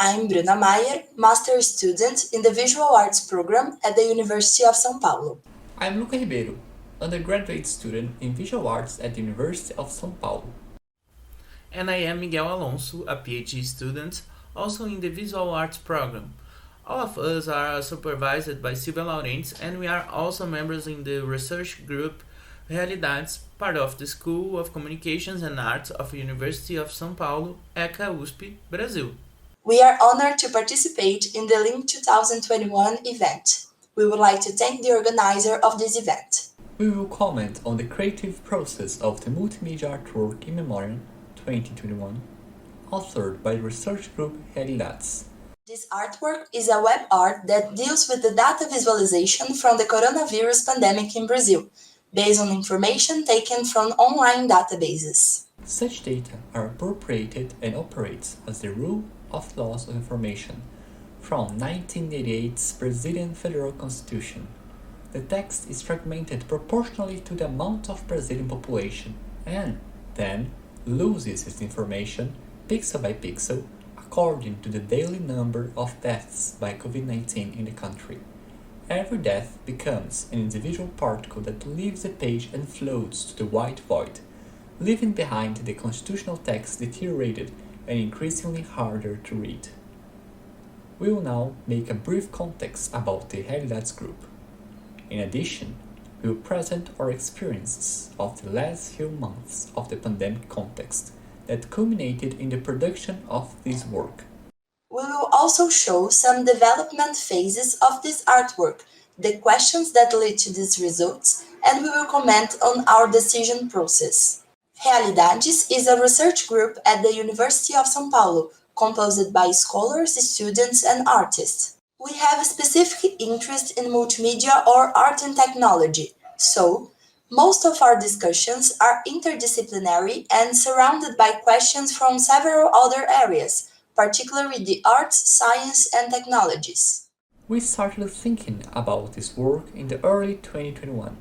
I'm Bruna, master student in the Visual Arts program at the University of São Paulo. I'm Luca Ribeiro, undergraduate student in visual arts at the University of São Paulo. And I am Miguel Alonso, a PhD student, also in the Visual Arts program. All of us are supervised by Silvia Laurentes, and we are also members in the research group Realidades, part of the School of Communications and Arts of the University of São Paulo, ECA USP, Brazil. We are honored to participate in the Link 2021 event. We would like to thank the organizer of this event. We will comment on the creative process of the multimedia artwork in Memorian 2021, authored by the research group Realidades. This artwork is a web art that deals with the data visualization from the coronavirus pandemic in Brazil, based on information taken from online databases. Such data are appropriated and operates as the rule of laws of information from 1988's Brazilian Federal Constitution. The text is fragmented proportionally to the amount of Brazilian population and then loses its information pixel by pixel according to the daily number of deaths by COVID-19 in the country. Every death becomes an individual particle that leaves the page and floats to the white void, leaving behind the constitutional text deteriorated and increasingly harder to read. We will now make a brief context about the Realidades group. In addition, we will present our experiences of the last few months of the pandemic context that culminated in the production of this work. We will also show some development phases of this artwork, the questions that lead to these results, and we will comment on our decision process. Realidades is a research group at the University of São Paulo, composed by scholars, students, and artists. We have a specific interest in multimedia or art and technology, so most of our discussions are interdisciplinary and surrounded by questions from several other areas, particularly the arts, science, and technologies. We started thinking about this work in the early 2021.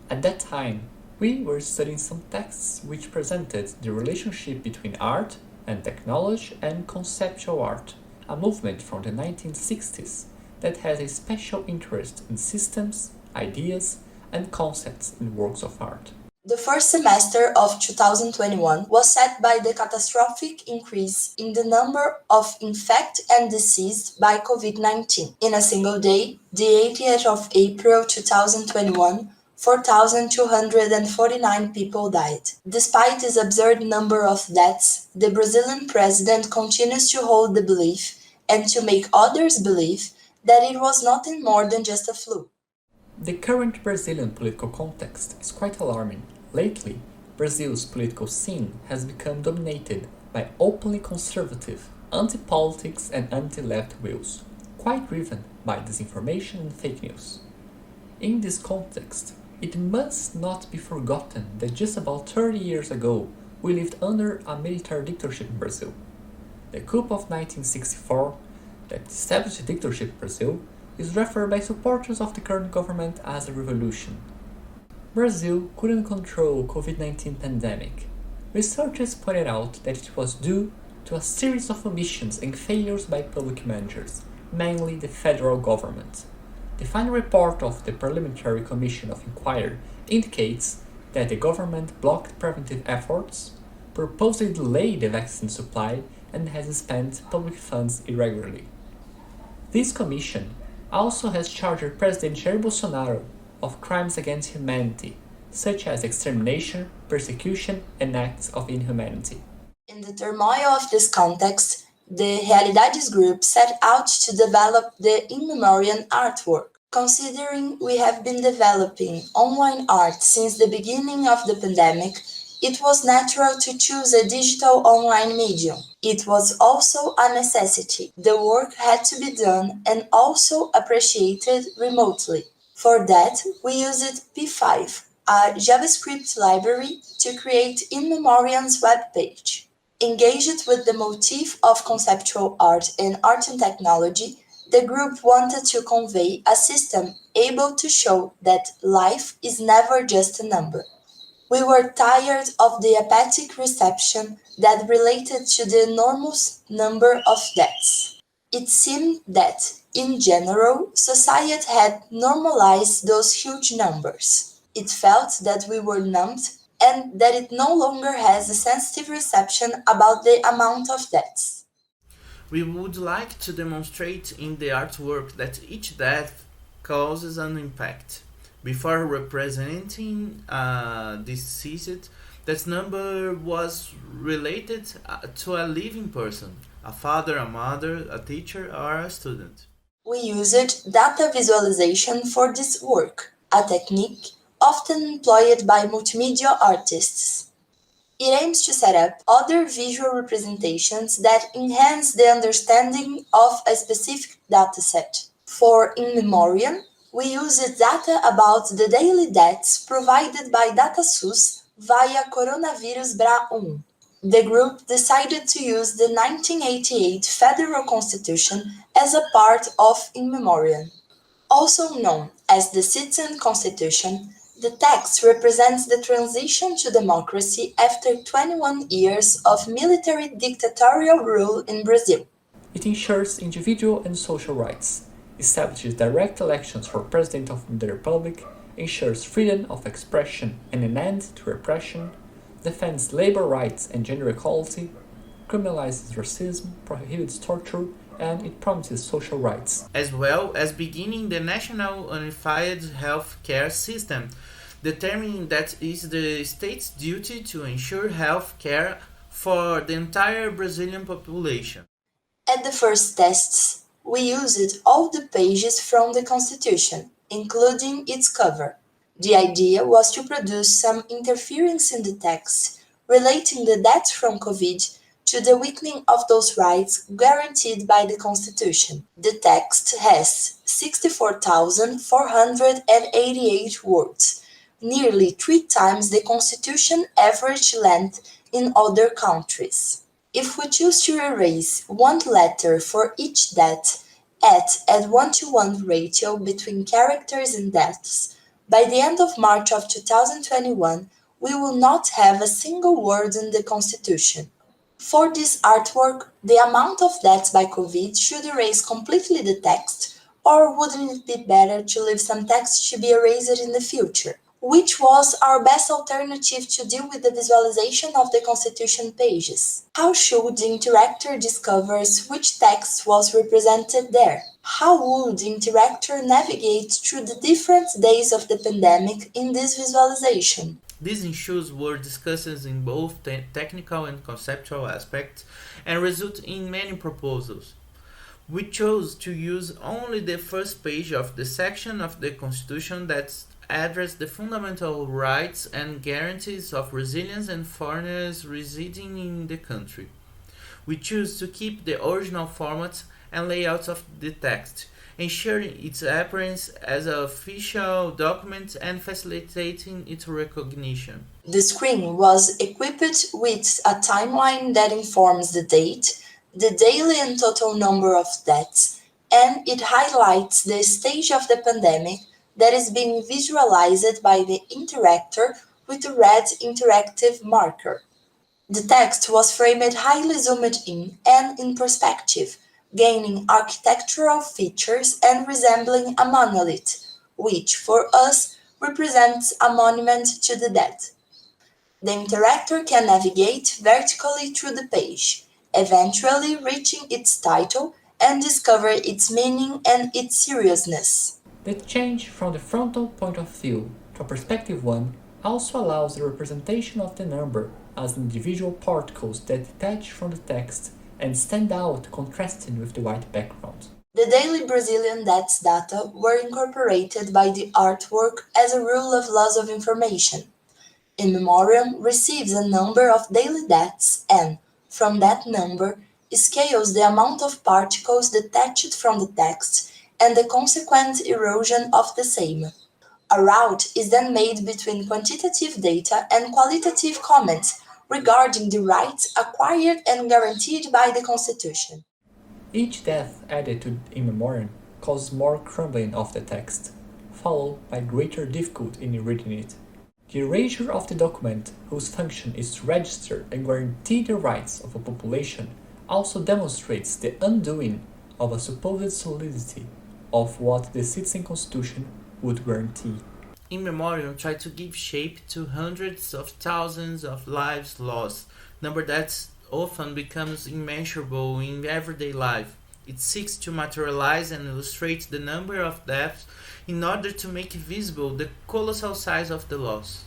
At that time, we were studying some texts which presented the relationship between art and technology and conceptual art, a movement from the 1960s that has a special interest in systems, ideas, and concepts in works of art. The first semester of 2021 was set by the catastrophic increase in the number of infected and deceased by COVID-19. In a single day, the 80th of April 2021, 4,249 people died. Despite this absurd number of deaths, the Brazilian president continues to hold the belief and to make others believe that it was nothing more than just a flu. The current Brazilian political context is quite alarming. Lately, Brazil's political scene has become dominated by openly conservative, anti-politics and anti-left views, quite driven by disinformation and fake news. In this context, it must not be forgotten that just about 30 years ago, we lived under a military dictatorship in Brazil. The coup of 1964, that established the dictatorship in Brazil, is referred by supporters of the current government as a revolution. Brazil couldn't control COVID-19 pandemic. Researchers pointed out that it was due to a series of omissions and failures by public managers, mainly the federal government. The final report of the Parliamentary Commission of Inquiry indicates that the government blocked preventive efforts, purposely delayed the vaccine supply, and has spent public funds irregularly. This commission also has charged President Jair Bolsonaro of crimes against humanity, such as extermination, persecution, and acts of inhumanity. In the turmoil of this context, the Realidades group set out to develop the Memorian artwork. Considering we have been developing online art since the beginning of the pandemic, it was natural to choose a digital online medium. It was also a necessity. The work had to be done and also appreciated remotely. For that, we used P5, a JavaScript library, to create In Memoriam's webpage. Engaged with the motif of conceptual art and art and technology, the group wanted to convey a system able to show that life is never just a number. We were tired of the apathic reception that related to the enormous number of deaths. It seemed that, in general, society had normalized those huge numbers. It felt that we were numbed and that it no longer has a sensitive reception about the amount of debts. We would like to demonstrate in the artwork that each death causes an impact. Before representing deceased, that number was related to a living person, a father, a mother, a teacher, or a student. We used data visualization for this work, a technique often employed by multimedia artists. It aims to set up other visual representations that enhance the understanding of a specific dataset. For In Memoriam, we used data about the daily deaths provided by DataSUS via Coronavirus BRA1. The group decided to use the 1988 Federal Constitution as a part of In Memoriam. Also known as the Citizen Constitution, the text represents the transition to democracy after 21 years of military dictatorial rule in Brazil. It ensures individual and social rights, establishes direct elections for President of the Republic, ensures freedom of expression and an end to repression, defends labor rights and gender equality, criminalizes racism, prohibits torture, and it promises social rights. As well as beginning the National Unified Health Care System, determining that it is the state's duty to ensure health care for the entire Brazilian population. At the first tests, we used all the pages from the Constitution, including its cover. The idea was to produce some interference in the text, relating the deaths from COVID to the weakening of those rights guaranteed by the Constitution. The text has 64,488 words, nearly 3 times the Constitution average length in other countries. If we choose to erase one letter for each death at a 1-to-1 ratio between characters and deaths, by the end of March of 2021, we will not have a single word in the Constitution. For this artwork, the amount of deaths by COVID should erase completely the text, or wouldn't it be better to leave some text to be erased in the future? Which was our best alternative to deal with the visualization of the Constitution pages? How should the interactor discover which text was represented there? How would the interactor navigate through the different days of the pandemic in this visualization? These issues were discussed in both technical and conceptual aspects and result in many proposals. We chose to use only the first page of the section of the Constitution that address the fundamental rights and guarantees of residents and foreigners residing in the country. We choose to keep the original formats and layouts of the text, ensuring its appearance as an official document and facilitating its recognition. The screen was equipped with a timeline that informs the date, the daily and total number of deaths, and it highlights the stage of the pandemic that is being visualized by the interactor with a red interactive marker. The text was framed highly zoomed in and in perspective, gaining architectural features and resembling a monolith, which for us represents a monument to the dead. The interactor can navigate vertically through the page, eventually reaching its title and discover its meaning and its seriousness. The change from the frontal point of view to a perspective one also allows the representation of the number as individual particles that detach from the text and stand out contrasting with the white background. The daily Brazilian deaths data were incorporated by the artwork as a rule of loss of information. In Memoriam receives a number of daily deaths and, from that number, scales the amount of particles detached from the text and the consequent erosion of the same. A route is then made between quantitative data and qualitative comments regarding the rights acquired and guaranteed by the Constitution. Each death added to In Memoriam causes more crumbling of the text, followed by greater difficulty in reading it. The erasure of the document, whose function is to register and guarantee the rights of a population, also demonstrates the undoing of a supposed solidity of what the citizen constitution would guarantee. In Memorian, try to give shape to hundreds of thousands of lives lost, number that often becomes immeasurable in everyday life. It seeks to materialize and illustrate the number of deaths in order to make visible the colossal size of the loss.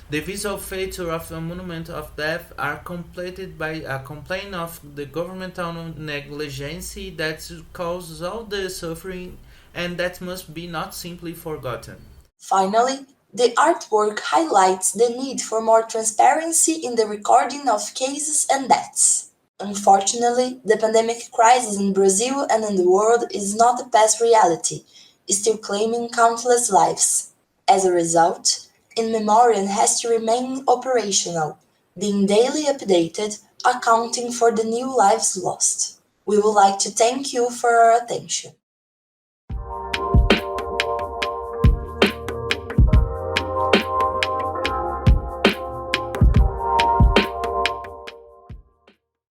The visual feature of a monument of death are completed by a complaint of the governmental negligence that causes all the suffering and that must be not simply forgotten. Finally, the artwork highlights the need for more transparency in the recording of cases and deaths. Unfortunately, the pandemic crisis in Brazil and in the world is not a past reality, still claiming countless lives. As a result, In Memorian has to remain operational, being daily updated, accounting for the new lives lost. We would like to thank you for your attention.